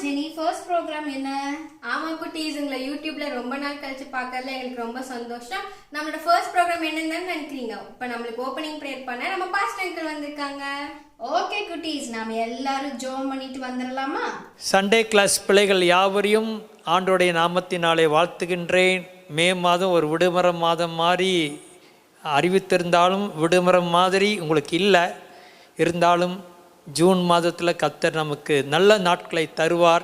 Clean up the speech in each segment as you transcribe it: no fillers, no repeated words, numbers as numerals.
Jenny, first program என்ன? ஆமா குட்டீஸ், உங்களை யூடியூப்ல ரொம்ப நாள் கழிச்சு பார்க்கறதுல எங்களுக்கு ரொம்ப சந்தோஷம். நம்மளோட ஃபர்ஸ்ட் ப்ரோக்ராம் என்னன்னு நினைக்கிறீங்க? இப்ப நம்மளுக்கு ஓப்பனிங் ப்ரேயர் பண்ண நம்ம பாஸ்டர் அங்கிள் வந்திருக்காங்க. ஓகே குட்டீஸ், நாம எல்லாரும் ஜெபம் பண்ணிட்டு வந்துடலாமா? சண்டே கிளாஸ் பிள்ளைகள் யாவரையும் ஆண்டோடைய நாமத்தினாலே வாழ்த்துகின்றேன். மே மாதம் ஒரு விடுமுறை மாதம் மாதிரி அறிவித்திருந்தாலும் விடுமுறை மாதிரி உங்களுக்கு இல்லை. இருந்தாலும் ஜூன் மாதத்தில் கர்த்தர் நமக்கு நல்ல நாட்களை தருவார்.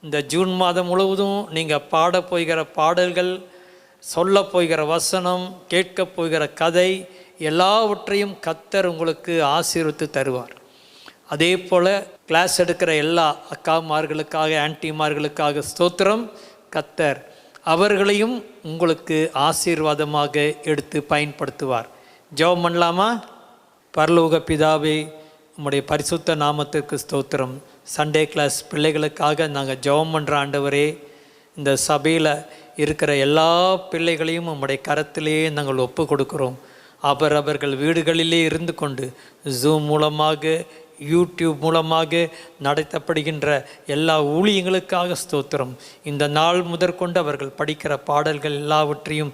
இந்த ஜூன் மாதம் முழுவதும் நீங்கள் பாட போகிற பாடல்கள், சொல்ல போகிற வசனம், கேட்க போகிற கதை எல்லாவற்றையும் கர்த்தர் உங்களுக்கு ஆசீர்வதித்து தருவார். அதே போல் கிளாஸ் எடுக்கிற எல்லா அக்காமார்களுக்காக, ஆன்டிமார்களுக்காக ஸ்தோத்திரம். கர்த்தர் அவர்களையும் உங்களுக்கு ஆசீர்வாதமாக எடுத்து பயன்படுத்துவார். ஜெபம் பண்ணலாமா? பரலோக பிதாவே, உம்முடைய பரிசுத்த நாமத்திற்கு ஸ்தோத்திரம். சண்டே கிளாஸ் பிள்ளைகளுக்காக நாங்கள் ஜெபம் பண்ணுற ஆண்டவரே, இந்த சபையில் இருக்கிற எல்லா பிள்ளைகளையும் உம்முடைய கரத்திலேயே நாங்கள் ஒப்பு கொடுக்குறோம். அவர்கள் வீடுகளிலே இருந்து கொண்டு ஜூம் மூலமாக, யூடியூப் மூலமாக நடத்தப்படுகின்ற எல்லா ஊழியங்களுக்காக ஸ்தோத்திரம். இந்த நாள் முதற்கொண்டு அவர்கள் படிக்கிற பாடல்கள் எல்லாவற்றையும்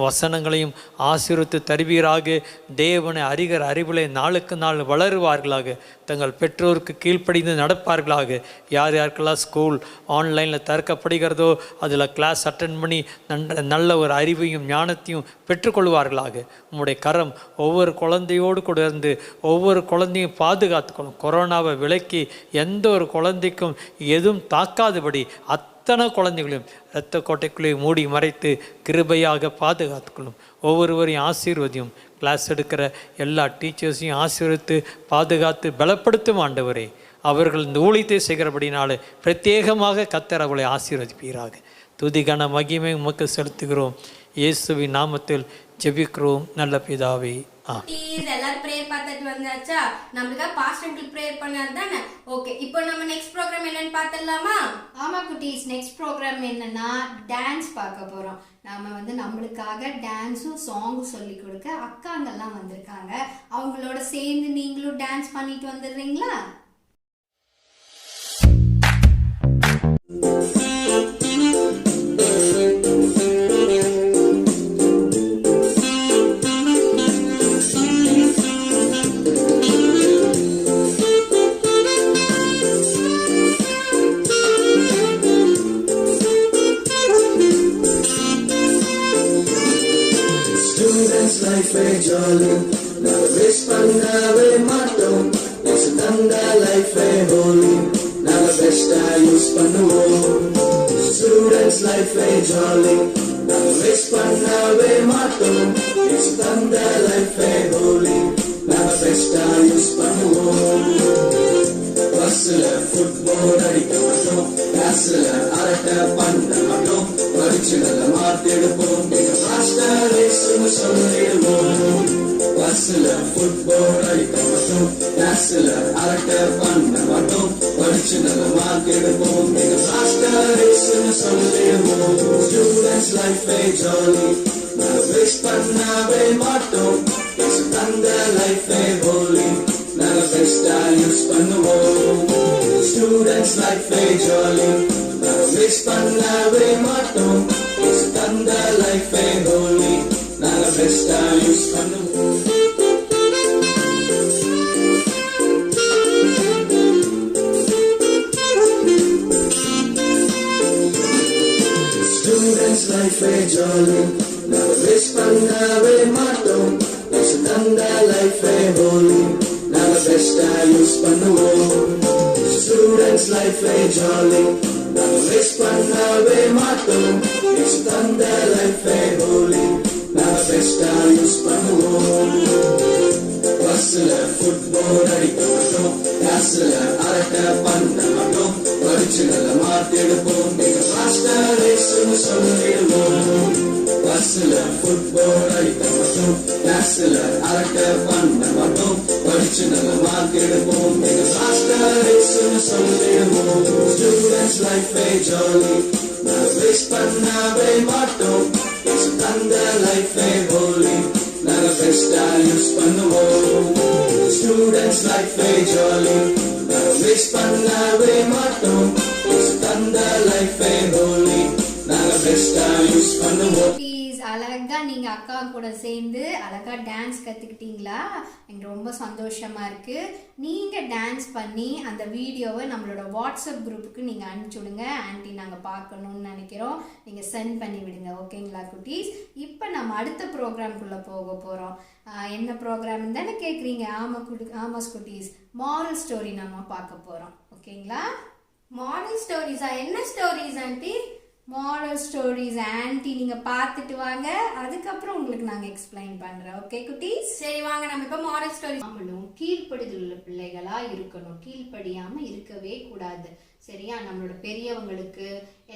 வசனங்களையும் ஆசீர்வதித்து தருவீராக. தேவனை அறிகிற அறிவிலே நாளுக்கு நாள் வளருவார்களாக. தங்கள் பெற்றோருக்கு கீழ்ப்படிந்து நடப்பார்களாக. யார் யாருக்கெல்லாம் ஸ்கூல் ஆன்லைனில் திறக்கப்படுகிறதோ அதில் கிளாஸ் அட்டன் பண்ணி நல்ல ஒரு அறிவையும் ஞானத்தையும் பெற்றுக்கொள்வார்களாக. உம்முடைய கரம் ஒவ்வொரு குழந்தையோடு கூட இருந்து ஒவ்வொரு குழந்தையும் பாதுகாத்துக்கணும். கொரோனாவை விலக்கி எந்த ஒரு குழந்தைக்கும் எதுவும் தாக்காதபடி அத்தனை குழந்தைகளையும் இரத்த கோட்டைக்குள்ளே மூடி மறைத்து கிருபையாக பாதுகாத்துக்கொள்ளும். ஒவ்வொருவரையும் ஆசீர்வதியும். கிளாஸ் எடுக்கிற எல்லா டீச்சர்ஸையும் ஆசீர்வதித்து பாதுகாத்து பலப்படுத்தும் ஆண்டவரே. அவர்கள் இந்த ஊழியத்தை செய்கிறபடினாலே பிரத்யேகமாக கர்த்தர் அவர்களை ஆசீர்வதிப்பீராக. துதிகன மகிமை உமக்கு செலுத்துகிறோம். இயேசுவின் நாமத்தில் ஜெபிக்கிறோம் நல்ல பிதாவே. எல்லாரும் பிரேயர் பார்த்துட்டு வந்தாச்சா? நம்மளுக்காக பாஸ்டர் அங்கிள் பிரேயர் பண்ணாரு தானே? ஓகே, இப்போ நம்ம நெக்ஸ்ட் ப்ரோக்ராம் என்னன்னு பார்த்துடலாமா? ஆமா குட்டீஸ், நெக்ஸ்ட் ப்ரோக்ராம் என்னன்னா டான்ஸ் பார்க்க போறோம். நாம நம்மளுக்காக டான்ஸும் சாங்கும் சொல்லி கொடுக்க அக்காங்கெல்லாம் வந்திருக்காங்க. அவங்களோட சேர்ந்து நீங்களும் டான்ஸ் பண்ணிட்டு வந்துடுறீங்களா? Life है jolly, ना wish பண்ணவே மாட்டோம். நெக்ஸ்ட் தந்த life है holy, நாங்க பெஸ்டா யூஸ் பண்ணுவோம். Students life है jolly, நாங்க wish பண்ணவே மாட்டோம். நெக்ஸ்ட் தந்த life है holy, நாங்க பெஸ்டா யூஸ் பண்ணுவோம். பஸ்ல ஃபுட்பால் அடிக்க மாட்டோம், கிளாஸ்ல அரட்டை பண்ண மாட்டோம். படிச்சு நல்ல மார்க் எடுப்போம், எங்க மாஸ்டர் ரேஸ்னு சொல்லிடுவோம். பஸ்ல ஃபுட்பால் அடிக்க மாட்டோம், கிளாஸ்ல அரட்டை பண்ண மாட்டோம். படிச்சு நல்ல மார்க் எடுப்போம், எங்க மாஸ்டர் ரேஸ்னு சொல்லிடுவோம். ஸ்டூடெண்ட்ஸ் லைஃப் ஜாலி, நான் வேஸ்ட் பண்ணவே மாட்டோம். தந்த லைஃப் ஹோலி, நாங்க பெஸ்டா யூஸ் பண்ணுவோம். ஸ்டூடெண்ட்ஸ் லைஃப் ஜாலி, நாங்க வேஸ்ட் பண்ணவே மாட்டோம். தந்த லைஃப் ஹோலி, நாங்க பெஸ்டா யூஸ் பண்ணுவோம். Students life jolly, நாங்க வேஸ்ட் பண்ணவே மாட்டோம். தந்த லைஃப் ஹோலி, நாங்க பெஸ்டா யூஸ் பண்ணுவோம். ஸ்டூடெண்ட்ஸ் லைஃப் ஜாலி, நாங்க வேஸ்ட் பண்ணவே மாட்டோம். தந்த லைஃப் ஹோலி, நாங்க பெஸ்டா யூஸ் பண்ணுவோம். பஸ்ல ஃபுட்பால் அடிக்க மாட்டோம், கிளாஸ்ல அரட்டை பண்ண மாட்டோம். படிச்சு நல்ல மார்க் எடுப்போம், எங்க மாஸ்டர் ரேஸ்னு சொல்லிடுவோம். பஸ்ல ஃபுட்பால் அடிக்க மாட்டோம், கிளாஸ்ல அரட்டை பண்ண மாட்டோம். படிச்சு நல்ல மார்க் எடுப்போம், எங்க மாஸ்டர் ரேஸ்னு சொல்லிடுவோம். ஸ்டூடெண்ட்ஸ் லைஃப் ஜாலி, நான் வேஸ்ட் பண்ணவே மாட்டோம். தந்த லைஃப் ஹோலி, நாங்க பெஸ்டா யூஸ் பண்ணுவோம். Students life jolly, வேஸ்ட் பண்ணவே மாட்டோம். தந்த லைஃபே ஹோலி, நாங்க பெஸ்டா யூஸ் பண்ணுவோம். அழகா நீங்க அக்கா கூட சேர்ந்து அழகா டான்ஸ் கத்துக்கிட்டீங்களா? எனக்கு ரொம்ப சந்தோஷமா இருக்கு. நீங்க டான்ஸ் பண்ணி அந்த வீடியோவை நம்மளோட வாட்ஸ்அப் குரூப்புக்கு நீங்க அனுப்பிச்சு விடுங்க. ஆன்ட்டி நாங்க பார்க்கணும்னு நினைக்கிறோம். நீங்க சென்ட் பண்ணி விடுங்க. ஓகேங்களா குட்டீஸ்? இப்போ நம்ம அடுத்த ப்ரோக்ராம்குள்ள போக போறோம். என்ன ப்ரோக்ராம் தானே கேட்குறீங்க? ஆமாஸ் குட்டீஸ், மாரல் ஸ்டோரி நம்ம பார்க்க போறோம். ஓகேங்களா? மாரல் ஸ்டோரிஸா? என்ன stories aunty? Moral stories anti நீங்க பார்த்துட்டு வாங்க, அதுக்கப்புறம் உங்களுக்கு நாங்க எக்ஸ்பிளைன் பண்றோம். ஓகே குட்டீஸ்? சரி வாங்க நம்ம இப்போ மாரல் ஸ்டோரிஸ். நம்மளும் கீழ்ப்படிதல் உள்ள பிள்ளைகளா இருக்கணும். கீழ்ப்படியாம இருக்கவே கூடாது. சரியா? நம்மளோட பெரியவங்களுக்கு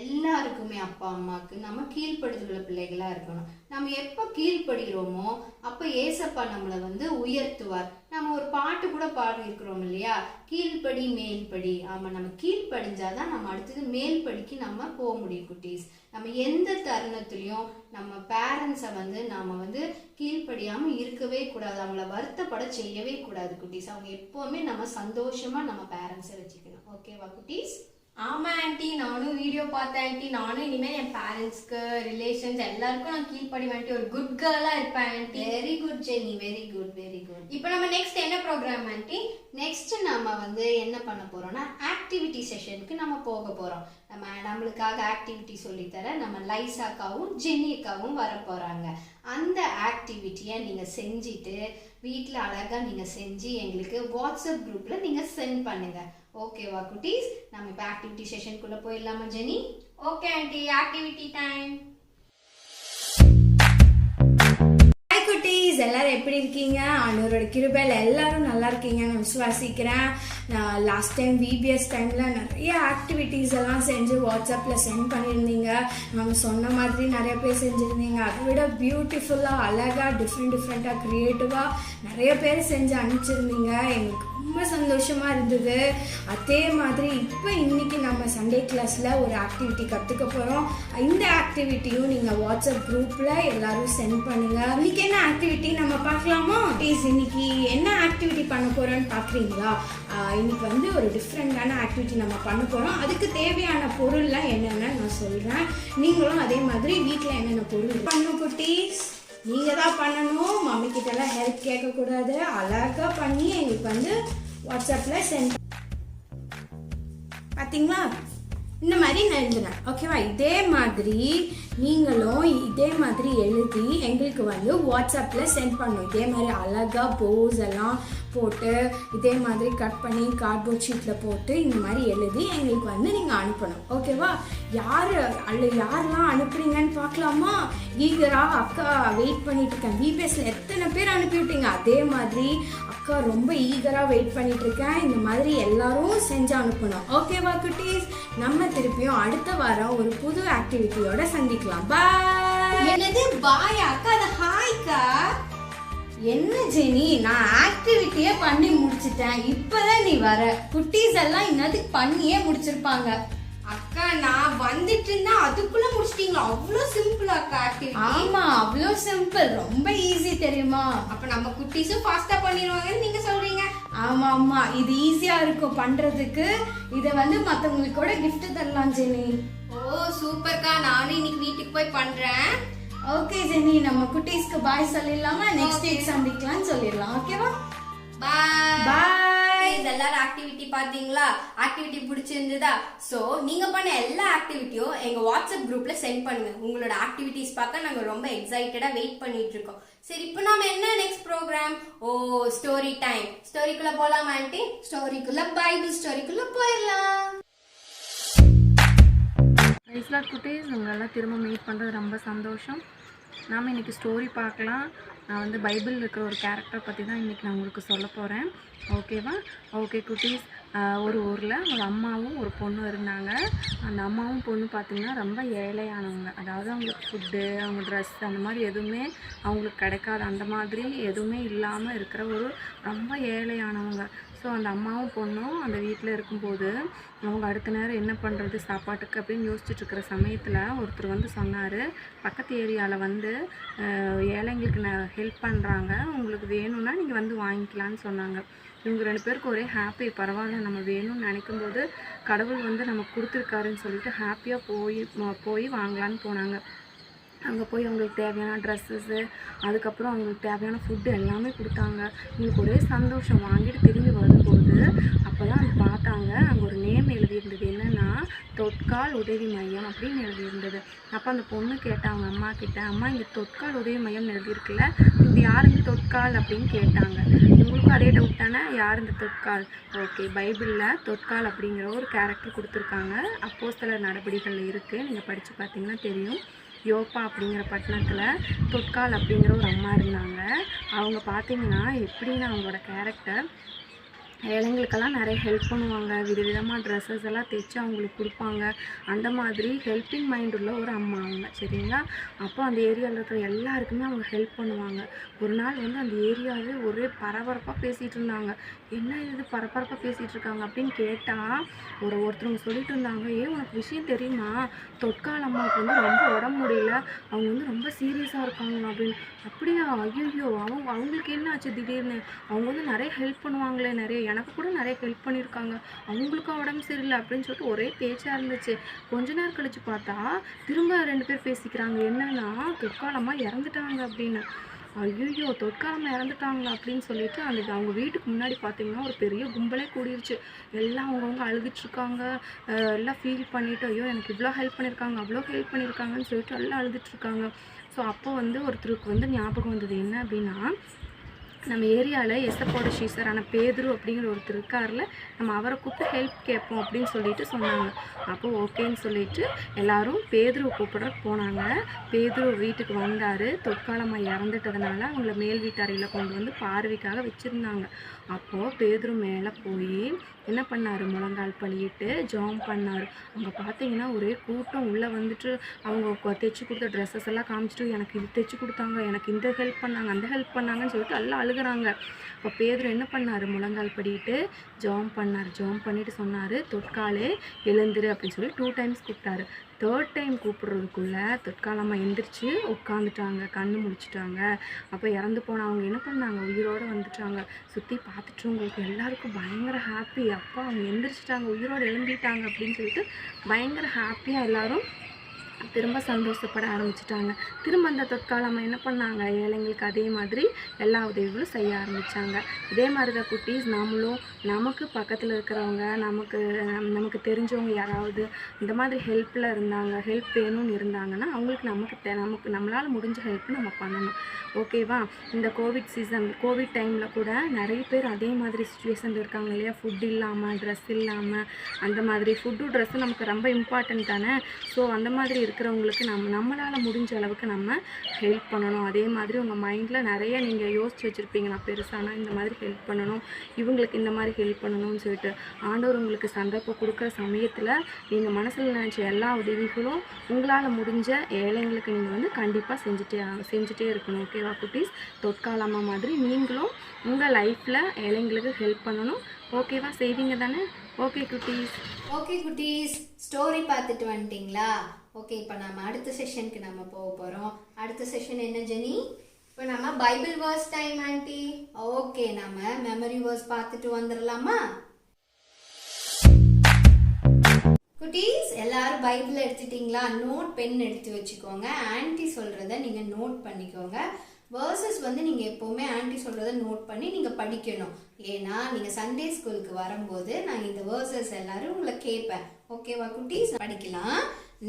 எல்லாருக்குமே, அப்பா அம்மாவுக்கு நம்ம கீழ்ப்படிதல் உள்ள பிள்ளைகளா இருக்கணும். நம்ம எப்போ கீழ்ப்படுகிறோமோ அப்போ ஏசப்பா நம்மளை வந்து உயர்த்துவார். நம்ம ஒரு பாட்டு கூட பாடி இருக்கிறோம் இல்லையா? கீழ்ப்படி மேல்படி. ஆமா, நம்ம கீழ்ப்படிஞ்சாதான் நம்ம அடுத்தது மேல்படிக்கு நம்ம போக முடியும் குட்டீஸ். நம்ம எந்த தருணத்திலையும் நம்ம பேரண்ட்ஸை வந்து நாம வந்து கீழ்ப்படியாம இருக்கவே கூடாது. அவங்கள வருத்தப்பட செய்யவே கூடாது குட்டீஸ். அவங்க எப்பவுமே நம்ம சந்தோஷமா நம்ம பேரண்ட்ஸை வச்சுக்கணும். ஓகேவா குட்டீஸ்? ஆமா ஆண்டி, நானும் வீடியோ பார்த்தேன் ஆண்டி. நானும் இனிமேல் என் பேரண்ட்ஸ்க்கு, ரிலேஷன்ஸ் எல்லாருக்கும் நான் கீழ்ப்படி ஆண்டி. ஒரு குட் கேர்லா இருப்பேன் aunty. Very good Jenny, very good, very good. இப்போ நம்ம நெக்ஸ்ட் என்ன ப்ரோக்ராம் ஆண்டி? நெக்ஸ்ட் நம்ம வந்து என்ன பண்ண போறோம்னா ஆக்டிவிட்டி செஷனுக்கு நம்ம போக போறோம். நம்மளுக்காக ஆக்டிவிட்டி சொல்லித்தர நம்ம லைசாக்காவும் ஜென்னிக்காவும் வர போறாங்க. அந்த ஆக்டிவிட்டியை நீங்க செஞ்சுட்டு வீட்டில் அழகா நீங்க செஞ்சு எங்களுக்கு வாட்ஸ்அப் குரூப்ல நீங்க சென்ட் பண்ணுங்க. ஓகேவா குட்டீஸ்? நம்ம இப்போ ஆக்டிவிட்டி செஷனுக்குள்ள போயிடலாமா Jenny? Okay aunty, activity time. Hi குட்டீஸ், எல்லாரும் எப்படி இருக்கீங்க? ஆண்டவரோட கிருபையில எல்லாரும் நல்லா இருக்கீங்க நான் விசுவாசிக்கிறேன். நான் லாஸ்ட் டைம் விபிஎஸ் டைமில் நிறைய ஆக்டிவிட்டீஸ் எல்லாம் செஞ்சு வாட்ஸ்அப்பில் சென்ட் பண்ணியிருந்தீங்க. நாங்கள் சொன்ன மாதிரி நிறைய பேர் செஞ்சுருந்தீங்க. அதை விட பியூட்டிஃபுல்லாக, அழகாக, டிஃப்ரெண்ட்டாக, க்ரியேட்டிவாக நிறைய பேர் செஞ்சு அனுப்பிச்சிருந்தீங்க. எங்களுக்கு ரொம்ப சந்தோஷமாக இருந்தது. அதே மாதிரி இப்போ இன்னைக்கு நம்ம சண்டே கிளாஸில் ஒரு ஆக்டிவிட்டி கற்றுக்க போகிறோம். இந்த ஆக்டிவிட்டியும் நீங்கள் வாட்ஸ்அப் குரூப்பில் எல்லாரும் சென்ட் பண்ணுங்கள். இன்னைக்கு என்ன ஆக்டிவிட்டி நம்ம பார்க்கலாமா? ப்ளீஸ், இன்னைக்கு என்ன ஆக்டிவிட்டி பண்ண போகிறோன்னு பார்க்குறீங்களா? இன்னைக்கு வந்து ஒரு டிஃப்ரெண்டான ஆக்டிவிட்டி நம்ம பண்ண போகிறோம். அதுக்கு தேவையான பொருள்லாம் என்னென்னு நான் சொல்கிறேன். நீங்களும் அதே மாதிரி வீட்டில் என்னென்ன பொருள் பண்ணணும் குட்டீஸ்? நீங்கள் தான் பண்ணணும். மம்மி கிட்டலாம் ஹெல்ப் கேட்கக்கூடாது. அழகாக பண்ணி எங்களுக்கு வந்து வாட்ஸ்அப்பில் சென்ட். பார்த்தீங்களா? இந்த மாதிரி நான் எழுதுனேன். ஓகேவா? இதே மாதிரி நீங்களும் இதே மாதிரி எழுதி எங்களுக்கு வந்து வாட்ஸ்அப்பில் சென்ட் பண்ணணும். இதே மாதிரி அழகாக போஸ் எல்லாம் போட்டு இதே மாதிரி கட் பண்ணி கார்ட்போர்ட் ஷீட்டில் போட்டு இந்த மாதிரி எழுதி எங்களுக்கு வந்து நீங்கள் அனுப்பணும். ஓகேவா? யாரெல்லாம் அனுப்புறீங்கன்னு பார்க்கலாமா? ஈகராக அக்கா வெயிட் பண்ணிட்டு இருக்கேன். விபிஎஸ்ல எத்தனை பேர் அனுப்பிவிட்டீங்க? அதே மாதிரி அக்கா ரொம்ப ஈகராக வெயிட் பண்ணிட்டு இருக்கேன். இந்த மாதிரி எல்லாரும் செஞ்சு அனுப்பணும். ஓகேவா குட்டீஸ்? நம்ம திருப்பியும் அடுத்த வாரம் ஒரு புது ஆக்டிவிட்டியோட சந்திக்கலாம். பாய். என்னது பாய் அக்கா? அது ஹாய்க்கா. என்ன ஜெனி, நான் ஆக்டிவிட்டியே பண்ணி முடிச்சிட்டேன். இப்பதான் நீ வர. குட்டீஸ் எல்லாம் இன்னதுக்கு பண்ணியே முடிச்சிருப்பாங்க. அக்கா நான் வந்துட்டு இருந்தா அதுக்குள்ள முடிச்சிட்டீங்களா? அவ்வளோ சிம்பிள் அக்கா ஆக்டிவிட்டி. ஆமா, அவ்வளோ சிம்பிள், ரொம்ப ஈஸி தெரியுமா? அப்ப நம்ம குட்டீஸும் ஃபாஸ்டா பண்ணிடுவாங்கன்னு நீங்க சொல்றீங்க. ஆமா ஆமா, இது ஈஸியா இருக்கும் பண்றதுக்கு. இதை வந்து மத்தவங்களுக்கு கூட கிஃப்ட் தரலாம் ஜெனி. ஓ சூப்பர்க்கா, நானும் இன்னைக்கு வீட்டுக்கு போய் பண்றேன். ஓகே ஜெனி, நம்ம குட்டீஸ்க்கு பாய் சொல்லிடலாமா? நெக்ஸ்ட் வீக் சந்திக்கலாம்னு சொல்லிடலாம். ஓகேவா? பாய் பாய். எல்லாரும் ஆக்டிவிட்டி பாத்தீங்களா? ஆக்டிவிட்டி பிடிச்சிருந்ததா? சோ நீங்க பண்ண எல்லா ஆக்டிவிட்டியும் எங்க வாட்ஸ்அப் குரூப்ல சென்ட் பண்ணுங்க. உங்களோட ஆக்டிவிட்டிஸ் பார்க்க நாங்க ரொம்ப எக்ஸைட்டடா வெயிட் பண்ணிட்டு இருக்கோம். சரி, இப்போ நாம என்ன நெக்ஸ்ட் ப்ரோக்ராம்? ஓ ஸ்டோரி டைம். ஸ்டோரிக்குள்ள போலாமா ஆண்டி? ஸ்டோரிக்குள்ள, பைபிள் ஸ்டோரிக்குள்ள போயிடலாம். ஐஸ்லாட் குட்டீஸ், உங்களெல்லாம் திரும்ப மீட் பண்ணுறது ரொம்ப சந்தோஷம். நாம் இன்றைக்கி ஸ்டோரி பார்க்கலாம். நான் வந்து பைபிளில் இருக்கிற ஒரு கேரக்டர் பற்றி தான் இன்றைக்கி நான் உங்களுக்கு சொல்ல போகிறேன். ஓகேவா? ஓகே குட்டீஸ், ஒரு ஊரில் ஒரு அம்மாவும் ஒரு பொண்ணும் இருந்தாங்க. அந்த அம்மாவும் பொண்ணு பார்த்திங்கன்னா ரொம்ப ஏழையானவங்க. அதாவது அவங்களுக்கு ஃபுட்டு, அவங்க ட்ரெஸ் அந்த மாதிரி எதுவுமே அவங்களுக்கு கிடைக்காது. அந்த மாதிரி எதுவுமே இல்லாமல் இருக்கிற ஒரு ரொம்ப ஏழையானவங்க. ஸோ அந்த அம்மாவும் பொண்ணும் அந்த வீட்டில் இருக்கும்போது அவங்க அடுத்த நேரம் என்ன பண்ணுறது சாப்பாட்டுக்கு அப்படின்னு யோசிச்சுட்டு இருக்கிற சமயத்தில் ஒருத்தர் வந்து சொன்னார், பக்கத்து ஏரியாவில் வந்து ஏழைங்களுக்கு ஹெல்ப் பண்ணுறாங்க, உங்களுக்கு வேணும்னா நீங்கள் வந்து வாங்கிக்கலான்னு சொன்னாங்க. இவங்க 2 பேருக்கு ஒரே ஹாப்பி. பரவாயில்ல, நம்ம வேணும்னு நினைக்கும்போது கடவுள் வந்து நமக்கு கொடுத்துருக்காருன்னு சொல்லிட்டு ஹாப்பியாக போய் வாங்கலான்னு போனாங்க. அங்கே போய் அவங்களுக்கு தேவையான ட்ரெஸ்ஸஸ்ஸு, அதுக்கப்புறம் அவங்களுக்கு தேவையான ஃபுட்டு எல்லாமே கொடுத்தாங்க. இவங்களுக்கு ஒரே சந்தோஷம். வாங்கிட்டு திரும்பி வரும்போது அப்போ தான் அது பார்த்தாங்க, அங்கே ஒரு நேம் எழுதியிருந்தது. என்னென்னா தொட்கால் உதவி மையம் அப்படின்னு எழுதியிருந்தது. அப்போ அந்த பொண்ணு கேட்டாங்க அம்மா கிட்ட, அம்மா இங்கே தொட்கால் உதவி மையம்னு எழுதியிருக்குல்ல, இது யார் இந்த தொட்கால் அப்படின்னு கேட்டாங்க. உங்களுக்கும் அதே டவுட் தானே, யார் இந்த தொட்கால்? ஓகே, பைபிளில் தொட்கால் அப்படிங்கிற ஒரு கேரக்டர் கொடுத்துருக்காங்க. அப்போஸ்தலர் நடபடிகளில் இருக்குது, நீங்கள் படித்து பார்த்தீங்கன்னா தெரியும். யோப்பா அப்படிங்கிற பட்டணத்தில் தொட்கால் அப்படிங்கிற ஒரு அம்மா இருந்தாங்க. அவங்க பார்த்தீங்கன்னா எப்படின்னா அவங்களோட கேரக்டர், ஏழைங்களுக்கெல்லாம் நிறைய ஹெல்ப் பண்ணுவாங்க, விதவிதமாக ட்ரெஸ்ஸஸ் எல்லாம் தைச்சி அவங்களுக்கு கொடுப்பாங்க. அந்த மாதிரி ஹெல்ப்பிங் மைண்ட் உள்ள ஒரு அம்மா அவங்க, சரிங்களா? அப்போ அந்த ஏரியாவில் இருக்கிற எல்லாருக்குமே அவங்க ஹெல்ப் பண்ணுவாங்க. ஒரு நாள் வந்து அந்த ஏரியாவே ஒரே பரபரப்பாக பேசிகிட்டு இருந்தாங்க. என்ன இது பரபரப்பாக பேசிகிட்டு இருக்காங்க அப்படின்னு கேட்டால் ஒருத்தவங்க சொல்லிட்டு இருந்தாங்க, உனக்கு விஷயம் தெரியுமா, தொட்கால் அம்மாவுக்கு வந்து ரொம்ப உடம்பு முடியல, அவங்க வந்து ரொம்ப சீரியஸாக இருக்காங்க அப்படின்னு. அப்படியா? ஐயோ, அவங்களுக்கு என்ன ஆச்சு திடீர்னு? அவங்க வந்து நிறைய ஹெல்ப் பண்ணுவாங்களே, நிறைய எனக்கு கூட நிறைய ஹெல்ப் பண்ணியிருக்காங்க, அவங்களுக்கும் உடம்பு சரியில்லை அப்படின்னு சொல்லிட்டு ஒரே பேச்சாக இருந்துச்சு. கொஞ்ச நேரம் கழித்து பார்த்தா திரும்ப 2 பேர் பேசிக்கிறாங்க. என்னன்னா தொட்காலம்மா இறந்துட்டாங்க அப்படின்னு. ஐயோ, தொட்காலம்மா இறந்துட்டாங்க அப்படின்னு சொல்லிட்டு அவங்க வீட்டுக்கு முன்னாடி பார்த்தீங்கன்னா ஒரு பெரிய கும்பலே கூடிருச்சு. எல்லாம் அவங்கவுங்க அழுதுட்ருக்காங்க. எல்லாம் ஃபீல் பண்ணிவிட்டு, ஐயோ எனக்கு இவ்வளோ ஹெல்ப் பண்ணியிருக்காங்க, அவ்வளோ ஹெல்ப் பண்ணியிருக்காங்கன்னு சொல்லிட்டு எல்லாம் அழுதுட்ருக்காங்க. ஸோ அப்போ வந்து ஒருத்தருக்கு வந்து ஞாபகம் வந்தது. என்ன அப்படின்னா, நம்ம ஏரியாவில் எசப்போட சீசரான பேதுரு அப்படிங்கிற ஒருத்தர் இருக்கார்ல, நம்ம அவரை கூப்பிட்டு ஹெல்ப் கேட்போம் அப்படின்னு சொல்லிட்டு சொன்னாங்க. அப்போ ஓகேன்னு சொல்லிட்டு எல்லாரும் பேதுருவை கூப்பிட்றதுக்கு போனாங்க. பேதுரு வீட்டுக்கு வந்தார். தொட்காலம்மா இறந்துட்டதுனால அவங்கள மேல் வீட்டறையில் கொண்டு வந்து பார்வைக்காக வச்சுருந்தாங்க. அப்போது பேதுரு மேலே போய் என்ன பண்ணார், முழங்கால் பண்ணிட்டு ஜாம் பண்ணார். அங்கே பார்த்தீங்கன்னா ஒரே கூட்டம். உள்ளே வந்துட்டு அவங்க தைச்சி கொடுத்த ட்ரெஸ்ஸஸ் எல்லாம் காமிச்சிட்டு, எனக்கு இது தைச்சி கொடுத்தாங்க, எனக்கு இந்த ஹெல்ப் பண்ணாங்க, அந்த ஹெல்ப் பண்ணாங்கன்னு சொல்லிட்டு எல்லாம் அழுகுறாங்க. அப்போ பேதுரு என்ன பண்ணார், முழங்கால் படிட்டு ஜாம் பண்ணார். ஜாம் பண்ணிட்டு சொன்னார், தொட்காலே எழுந்துரு அப்படின்னு சொல்லி 2 டைம்ஸ் கூப்பிட்டாரு. 3rd டைம் கூப்பிட்றதுக்குள்ளே தொட்காலம்மா எந்திரிச்சு உட்காந்துட்டாங்க, கண்ணு முடிச்சிட்டாங்க. அப்போ இறந்து போனவங்க என்ன பண்ணாங்க, உயிரோடு வந்துட்டாங்க. சுற்றி பார்த்துட்டு உங்களுக்கு எல்லாருக்கும் பயங்கர ஹாப்பி. அப்பா அவங்க எந்திரிச்சிட்டாங்க, உயிரோடு எழுந்திட்டாங்க அப்படின்னு சொல்லிட்டு பயங்கர ஹாப்பியாக எல்லோரும் திரும்ப சந்தோஷப்பட ஆரம்பிச்சிட்டாங்க. திரும்ப அந்த தொட்காலம்மா என்ன பண்ணாங்க, ஏழைங்களுக்கு அதே மாதிரி எல்லா உதவிகளும் செய்ய ஆரம்பித்தாங்க. இதே மாதிரி தான் குட்டீஸ், நாமளும் நமக்கு பக்கத்தில் இருக்கிறவங்க, நமக்கு தெரிஞ்சவங்க யாராவது இந்த மாதிரி ஹெல்ப்பில் இருந்தாங்க, ஹெல்ப் வேணும்னு இருந்தாங்கன்னா அவங்களுக்கு நம்மளால் முடிஞ்ச ஹெல்ப் நம்ம பண்ணணும். ஓகேவா? இந்த கோவிட் சீசன், கோவிட் டைமில் கூட நிறைய பேர் அதே மாதிரி சுச்சுவேஷன் இருக்காங்க இல்லையா, ஃபுட் இல்லாமல், ட்ரெஸ் இல்லாமல். அந்த மாதிரி ஃபுட்டு ட்ரெஸ்ஸு நமக்கு ரொம்ப இம்பார்ட்டன்ட் தானே. ஸோ அந்த மாதிரி இருக்கிறவங்களுக்கு நம்மளால் முடிஞ்ச அளவுக்கு நம்ம ஹெல்ப் பண்ணணும். அதே மாதிரி உங்கள் மைண்டில் நிறைய நீங்கள் யோசிச்சு வச்சுருப்பீங்க, நான் பெருசானா இந்த மாதிரி ஹெல்ப் பண்ணணும், இவங்களுக்கு இந்த மாதிரி ஹெல்ப் பண்ணணும்னு சொல்லிட்டு. ஆண்டவர் உங்களுக்கு சந்தர்ப்பம் கொடுக்குற சமயத்தில் நீங்கள் மனசில் நினச்ச எல்லா உதவிகளும் உங்களால் முடிஞ்ச ஏழைங்களுக்கு நீங்கள் வந்து கண்டிப்பாக செஞ்சுட்டே இருக்கணும். ஓகேவா குட்டீஸ்? தொட்காலம்மா மாதிரி நீங்களும் உங்கள் லைஃப்பில் ஏழைங்களுக்கு ஹெல்ப் பண்ணணும். ஓகேவா? செய்வீங்க தானே? ஓகே குட்டீஸ், ஸ்டோரி பார்த்துட்டு வந்துட்டிங்களா? ஓகே, இப்போ நம்ம அடுத்த செஷனுக்கு நம்ம போக போகிறோம். அடுத்த செஷன் என்ன ஜெனி? இப்போ நம்ம Bible verse time aunty. Okay, நம்ம மெமரி வேர்ஸ் பார்த்துட்டு வந்துடலாமா? குட்டீஸ், எல்லாரும் பைபிள் எடுத்துட்டிங்களா? நோட் பென் எடுத்து வச்சுக்கோங்க. ஆண்டி சொல்கிறத நீங்கள் நோட் பண்ணிக்கோங்க. வேர்சஸ் வந்து நீங்கள் எப்போவுமே ஆண்டி சொல்கிறத நோட் பண்ணி நீங்கள் படிக்கணும். ஏன்னா நீங்கள் சண்டே ஸ்கூலுக்கு வரும்போது நான் இந்த வேர்சஸ் எல்லாரும் உங்களை கேட்பேன். ஓகேவா குட்டீஸ்? படிக்கலாம்.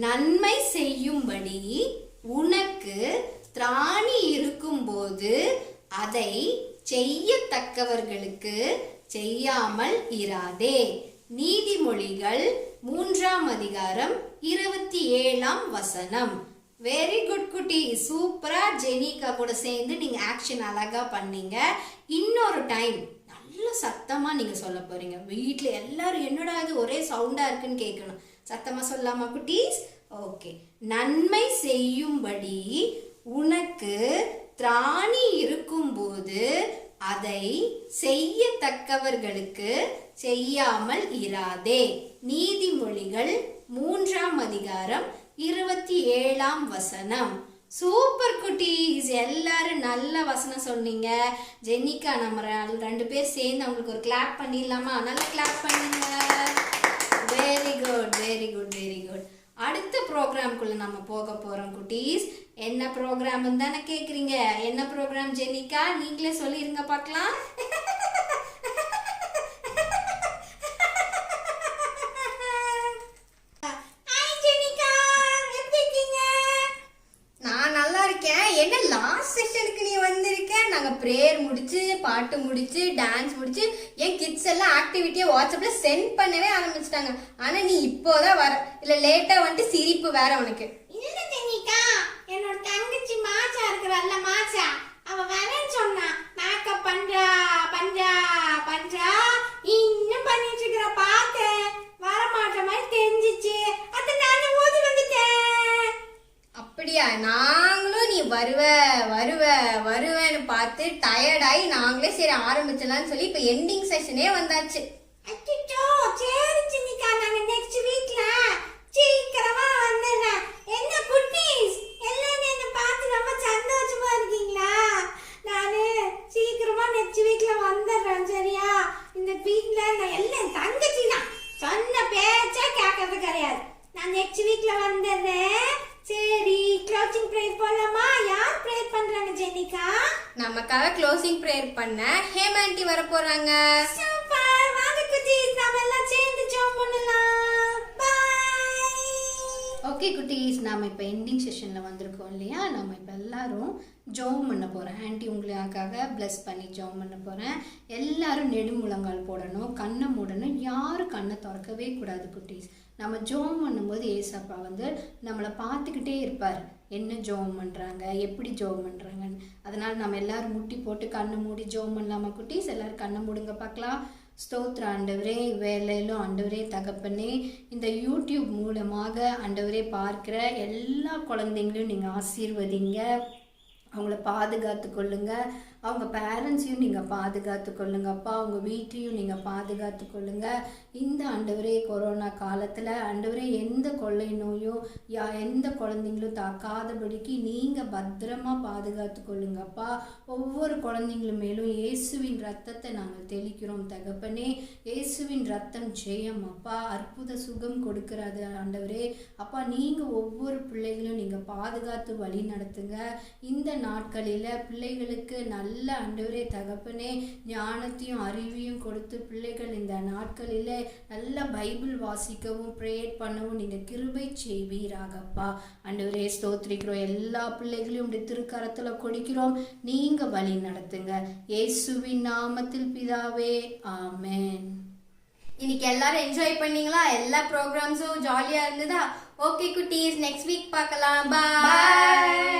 நன்மை செய்யும்படி உனக்கு திராணி இருக்கும்போது அதை செய்யத்தக்கவர்களுக்கு செய்யாமல் இராதே. நீதிமொழிகள் 3ஆம் அதிகாரம் 27ஆம் வசனம். வெரி குட் குட்டி, சூப்பரா ஜெனிகா கூட சேர்ந்து நீங்க ஆக்ஷன் அழகா பண்ணீங்க. இன்னொரு டைம் நல்ல சத்தமா நீங்க சொல்ல போறீங்க. வீட்டுல எல்லாரும் என்னடா இது ஒரே சவுண்டா இருக்குன்னு கேட்கணும். சத்தமா சொல்லாமா குட்டீஸ்? ஓகே. நன்மை செய்யும்படி உனக்கு திராணி இருக்கும்போது அதை செய்யத்தக்கவர்கள் செய்பவர்களுக்கு செய்யாமல் இராதே. நீதிமொழிகள் 3ஆம் அதிகாரம் 27ஆம் வசனம். சூப்பர் குட்டீஸ், எல்லாரும் நல்ல வசனம் சொன்னீங்க. ஜெனிகா, நம்ம 2 பேர் சேர்ந்து அவங்களுக்கு ஒரு கிளாப் பண்ணிடலாமா? நல்லா கிளாப் பண்ணுங்க. Very good, very good, very good. அடுத்த ப்ரோக்ராம்குள்ள நம்ம போக போறோம் குட்டீஸ். என்ன ப்ரோக்ராம் தானே கேக்குறீங்க? என்ன ப்ரோக்ராம் ஜெனிகா? நீங்களே சொல்லிருங்க பார்க்கலாம். என்ன லாஸ்ட் செஷனுக்கு நீ வந்திருக்க? நாங்க பிரேயர் முடிச்சு, பாட்டு முடிச்சு, டான்ஸ் முடிச்சு, என் கிட்ஸ் எல்லாம் ஆக்டிவிட்டியை வாட்ஸ்அப்ல சென்ட் பண்ணவே ஆரம்பிச்சிட்டாங்க. ஆனா நீ இப்போதான் வர, இல்ல லேட்டா வந்துட்டு சிரிப்பு வேற உனக்கு. இல்ல ஜெனிகா, என்னோட தங்கச்சி மாச்சா இருக்கிறல்ல, மாச்சா, அவ வரேன்னு சொன்னா. மேக்கப் பண்றா பண்றா பண்றா, இன்னும் பண்ணிட்டு இருக்கிற பார்த்து வர மாட்ட மாதிரி தெரிஞ்சிச்சு. அது நான் ஓடி வந்துட்டேன். அப்படியா? நாங்களும் நீ வருவ வருவ வருவேன்னு பார்த்து டயர்டாயி நாங்களே சரி ஆரம்பிச்சலாம்னு சொல்லி இப்ப எண்டிங் செஷனே வந்தாச்சு. அச்சோ, சரி ஜெனிகா, நாங்க நெக்ஸ்ட் வீக்ல சீக்கிரமா வந்துடுறேன். என்ன குட்டீஸ், எல்லாரும் என்ன பார்த்து ரொம்ப சந்தோஷமா இருக்கீங்களா? நானு சீக்கிரமா நெக்ஸ்ட் வீக்ல வந்துடுறேன், சரியா? இந்த வீக்ல நான் எல்லாம் தங்கச்சி தான், சொன்ன பேச்சா கேட்கறது கிடையாது. நான் நெக்ஸ்ட் வீக்ல வந்துடுறேன். சரி, க்ளோசிங் பிரேயர் போலாமா? யார் பிரேயர் பண்றாங்க ஜெனிகா? நமக்காக க்ளோசிங் பிரேயர் பண்ண ஹேமாண்டி வர போறாங்க. சூப்பர், வாங்க குட்டீஸ், நாம எல்லாம் சேர்ந்து ஜெபம் பண்ணலாம். பை. ஓகே குட்டீஸ், நாம இப்போ எண்டிங் செஷன்ல வந்திருக்கோம் இல்லையா? நம்ம இப்போ எல்லாரும் ஜெபம் பண்ண போறேன். ஆன்ட்டி உங்களுக்காக பிளஸ் பண்ணி ஜெபம் பண்ண போறேன். எல்லாரும் நெடுமுழங்கால் போடணும், கண்ணை மூடணும், யாரும் கண்ணை திறக்கவே கூடாது குட்டீஸ். நம்ம ஜெபம் பண்ணும்போது ஏசப்பா வந்து நம்மளை பார்த்துக்கிட்டே இருப்பார், என்ன ஜெபம் பண்ணுறாங்க, எப்படி ஜெபம் பண்ணுறாங்கன்னு. அதனால் நம்ம எல்லாரும் முட்டி போட்டு கண்ணை மூடி ஜெபம் பண்ணலாமா குட்டீஸ்? எல்லாரும் கண்ணை மூடுங்க பார்க்கலாம். ஸ்தோத்திர ஆண்டவரே, வேலையிலும் ஆண்டவரே தகப்பனே, இந்த யூடியூப் மூலமாக ஆண்டவரே பார்க்குற எல்லா குழந்தைங்களையும் நீங்கள் ஆசீர்வதிங்க, அவங்கள பாதுகாத்து கொள்ளுங்க, அவங்க பேரண்ட்ஸையும் நீங்கள் பாதுகாத்து கொள்ளுங்க அப்பா, அவங்க வீட்டையும் நீங்கள் பாதுகாத்து கொள்ளுங்க. இந்த ஆண்டவரே கொரோனா காலத்தில் ஆண்டவரே எந்த கொள்ளை நோயோ எந்த குழந்தைங்களும் தாக்காதபடிக்கு நீங்கள் பத்திரமா பாதுகாத்து கொள்ளுங்க அப்பா. ஒவ்வொரு குழந்தைங்களும் மேலும் இயேசுவின் ரத்தத்தை நாங்கள் தெளிக்கிறோம் தகப்பனே. இயேசுவின் ரத்தம் ஜெயம் அப்பா, அற்புத சுகம் கொடுக்கிறது ஆண்டவரே அப்பா. நீங்கள் ஒவ்வொரு பிள்ளைகளும் நீங்கள் பாதுகாத்து வழி நடத்துங்க. இந்த நாட்களில் பிள்ளைகளுக்கு நல்ல ஆண்டவரே தகப்பனே ஞானத்தையும் அறிவையும் கொடுத்து பிள்ளைகள் இந்த நாட்களில் நல்ல பைபிள் வாசிக்கவும் ப்ரேயர் பண்ணவும் நீங்கள் கிருபை செய்வீராகப்பா. ஆண்டவரே ஸ்தோத்திரிக்கிறோம். எல்லா பிள்ளைகளையும் உடைய திருக்கரத்தில் கொடுக்கிறோம், நீங்கள் வழி நடத்துங்க. இயேசுவின் நாமத்தில் பிதாவே, ஆமென். இன்னைக்கு எல்லாரும் என்ஜாய் பண்ணீங்களா? எல்லா ப்ரோக்ராம்ஸும் ஜாலியா இருந்ததா? ஓகே குட்டீஸ், நெக்ஸ்ட் வீக் பார்க்கலாம். பாய்.